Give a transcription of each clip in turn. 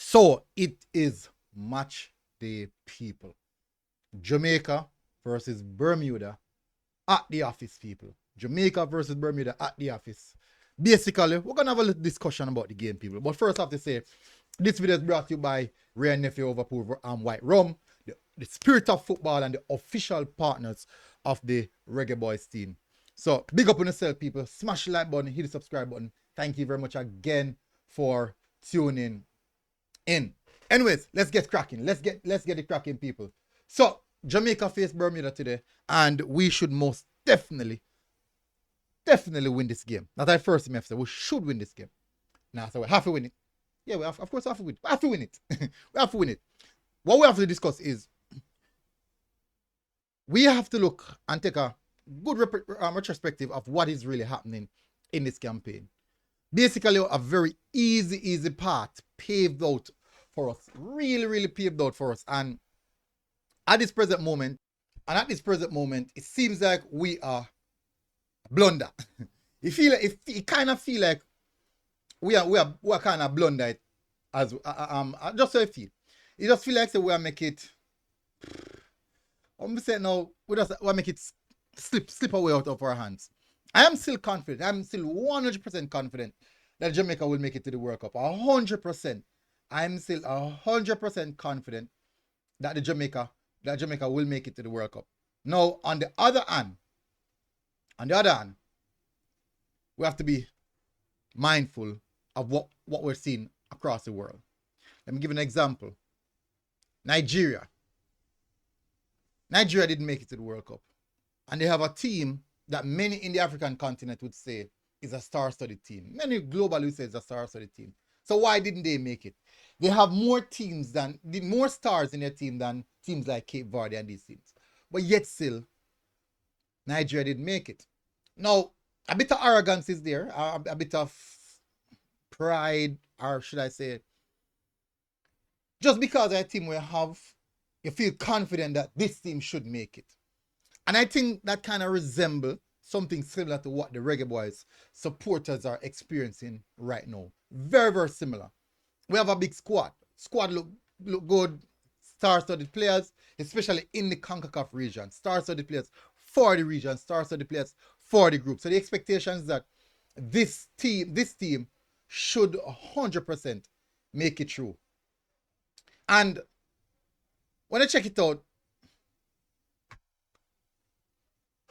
So it is match day, people. Jamaica versus Bermuda at the office, people. Jamaica versus Bermuda at the office. Basically, we're gonna have a little discussion about the game, people. But first, I have to say, this video is brought to you by Rare Nephew Overpool White Rum, the spirit of football, and the official partners of the Reggae Boyz team. So, big up on yourself, people. Smash the like button, hit the subscribe button. Thank you very much again for tuning in. Anyways, let's get cracking. Let's get it cracking, people. So, Jamaica face Bermuda today, and we should most definitely win this game. Not at first, I say we should win this game. Now, so we have to win it. Yeah, of course we have to win it. We have to win it. We have to win it. What we have to discuss is we have to look and take a good retrospective of what is really happening in this campaign. Basically, a very easy path paved out for us. Really paved out for us. And at this present moment, it seems like we are blunder. You kind of feel like we are kind of blunder as just so I feel. It just feel like we are make it. I'm saying now we make it slip away out of our hands. I am still confident. I'm still 100% confident that Jamaica will make it to the World Cup. 100%. I'm still 100% confident that Jamaica will make it to the World Cup. Now, on the other hand, we have to be mindful of what we're seeing across the world. Let me give an example. Nigeria didn't make it to the World Cup. And they have a team that many in the African continent would say is a star-studded team. Many globally would say it's a star-studded team. So why didn't they make it? They have more stars in their team than teams like Cape Verde and these teams. But yet still, Nigeria didn't make it. Now, a bit of arrogance is there, a bit of pride, or should I say, just because a team we have, you feel confident that this team should make it. And I think that kind of resembles something similar to what the Reggae Boyz supporters are experiencing right now. Very similar. We have a big squad. Squad look good. Star-studded players, especially in the Concacaf region. Star-studded players for the region. Star-studded players for the group. So the expectation is that this team should 100% make it through. And when I check it out,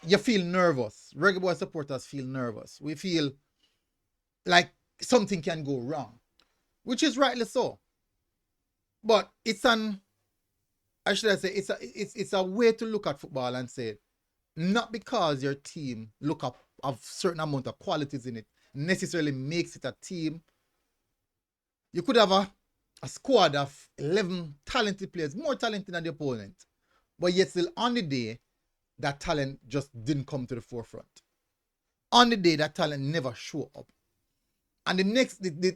you feel nervous. Reggae Boyz supporters feel nervous. We feel like something can go wrong, which is rightly so. But it's a way to look at football and say, not because your team look up a certain amount of qualities in it necessarily makes it a team. You could have a squad of 11 talented players, more talented than the opponent, but yet still on the day, that talent just didn't come to the forefront. On the day, that talent never showed up. And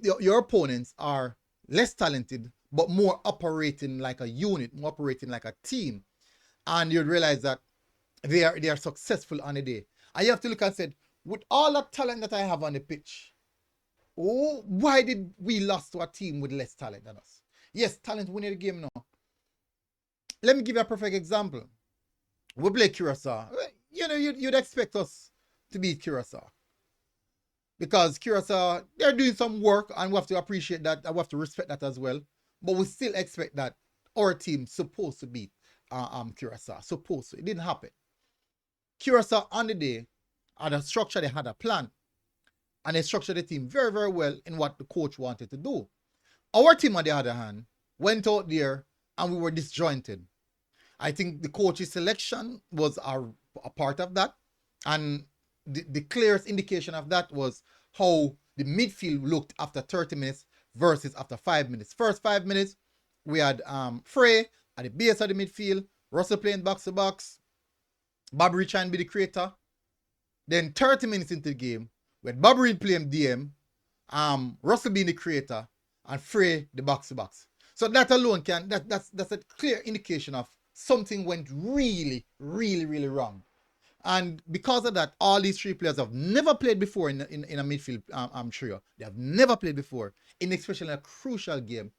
your opponents are less talented, but more operating like a unit, more operating like a team. And you'd realize that they are successful on the day. And you have to look and say, with all that talent that I have on the pitch, why did we lose to a team with less talent than us? Yes, talent winning the game now. Let me give you a perfect example. We play Curacao. You know, you'd expect us to beat Curacao. Because Curacao, they're doing some work and we have to appreciate that and we have to respect that as well. But we still expect that our team supposed to beat Curacao. Supposed to. It didn't happen. Curacao on the day had a structure, they had a plan. And they structured the team very well in what the coach wanted to do. Our team, on the other hand, went out there and we were disjointed. I think the coach's selection was a part of that. And the clearest indication of that was how the midfield looked after 30 minutes versus after 5 minutes. First 5 minutes, we had Frey at the base of the midfield, Russell playing box to box, Bobby trying to be the creator. Then 30 minutes into the game, we had Bobby playing DM, Russell being the creator, and Frey the box to box. So that alone that's a clear indication of something went really wrong. And because of that, all these three players have never played before in a midfield trio. They have never played before, especially in a crucial game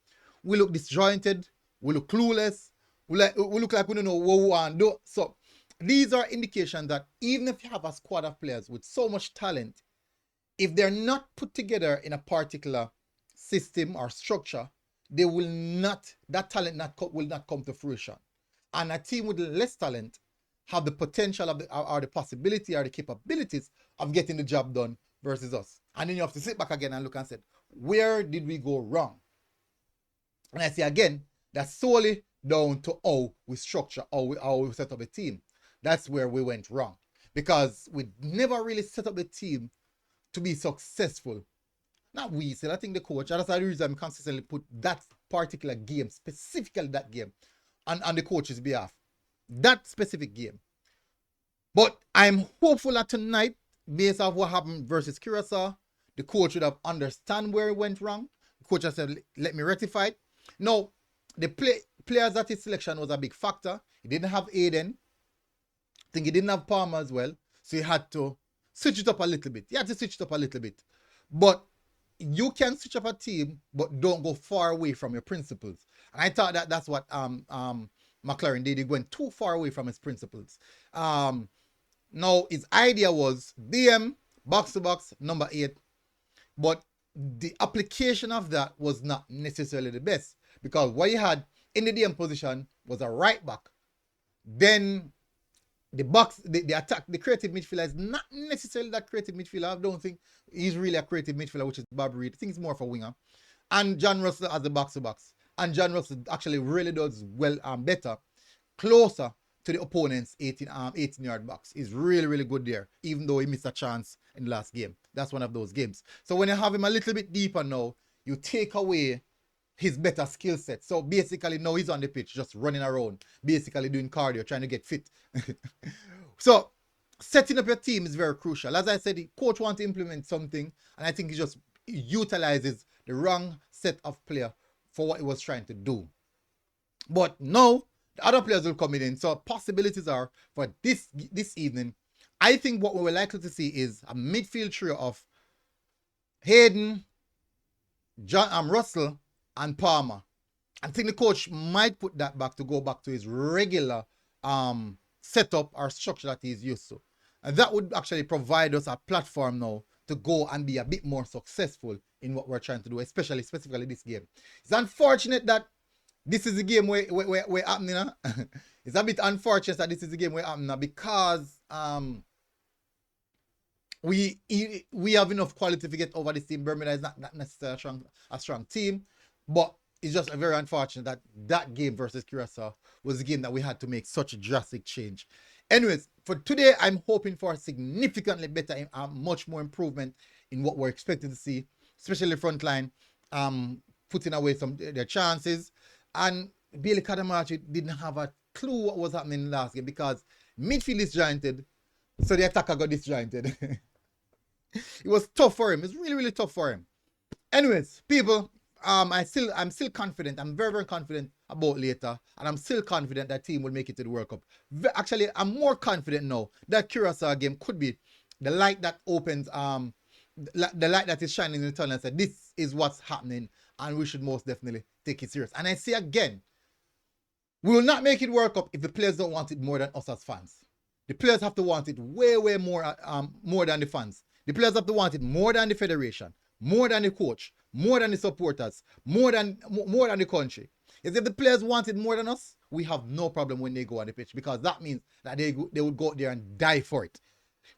we look disjointed, we look clueless, we look like we don't know what we want to do. So these are indications that even if you have a squad of players with so much talent, if they're not put together in a particular system or structure, they will not, that talent will not come to fruition. And a team with less talent have the potential of or the possibility or the capabilities of getting the job done versus us. And then you have to sit back again and look and say, where did we go wrong? And I say again, that's solely down to how we structure, how we set up a team. That's where we went wrong. Because we never really set up a team to be successful. Not we, so I think the coach, that's the reason I'm consistently put that particular game, specifically that game, on the coach's behalf. That specific game. But I'm hopeful that tonight, based on what happened versus Curacao, the coach would have understand where it went wrong. The coach has said, let me rectify it. Now, the players at his selection was a big factor. He didn't have Aiden. I think he didn't have Palmer as well. So he had to switch it up a little bit. But you can switch up a team, but don't go far away from your principles. And I thought that's what McLaren did. He went too far away from his principles. Now, his idea was DM, box to box, number 8. But the application of that was not necessarily the best. Because what he had in the DM position was a right back. Then the box, the attack, the creative midfielder is not necessarily that creative midfielder. I don't think he's really a creative midfielder, which is Bob Reed. I think he's more of a winger. And John Russell as the box to box. And John Russell actually really does well and better, closer to the opponent's 18-yard box. He's really, really good there, even though he missed a chance in the last game. That's one of those games. So when you have him a little bit deeper now, you take away his better skill set. So basically now he's on the pitch, just running around, basically doing cardio, trying to get fit. So setting up your team is very crucial. As I said, the coach wants to implement something, and I think he just utilizes the wrong set of player for what he was trying to do. But now the other players will come in. So possibilities are for this evening. I think what we were likely to see is a midfield trio of Hayden, Russell, and Palmer. I think the coach might put that back to go back to his regular setup or structure that he's used to. And that would actually provide us a platform now to go and be a bit more successful in what we're trying to do, specifically this game. It's unfortunate that this is the game where happening. Huh? It's a bit unfortunate that this is the game where happening because we have enough quality to get over this team. Bermuda is not necessarily a strong team, but it's just very unfortunate that game versus Curacao was a game that we had to make such a drastic change. Anyways, for today, I'm hoping for a significantly better, much more improvement in what we're expecting to see, especially front line, putting away their chances. And Bailey Kadamachi didn't have a clue what was happening in the last game because midfield is disjointed, so the attacker got disjointed. It was tough for him. It's really, really tough for him. Anyways, people, I'm still confident. I'm very, very confident about later, and I'm still confident that team will make it to the World Cup. Actually, I'm more confident now that Curacao game could be the light that opens, the light that is shining in the tunnel and said, this is what's happening, and we should most definitely take it serious. And I say again, we will not make it World Cup if the players don't want it more than us as fans. The players have to want it way, way more than the fans. The players have to want it more than the federation, more than the coach, more than the supporters, more than the country. If the players want it more than us, we have no problem when they go on the pitch, because that means that they would go out there and die for it.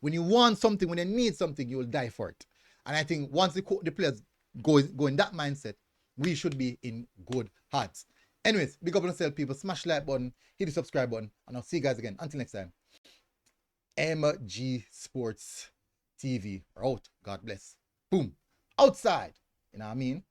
When you want something, when you need something, you will die for it. And I think once the players go in that mindset, we should be in good hands. Anyways, big up on yourself, people. Smash the like button, hit the subscribe button, and I'll see you guys again. Until next time. MG Sports TV. We're out. God bless. Boom. Outside. You know what I mean?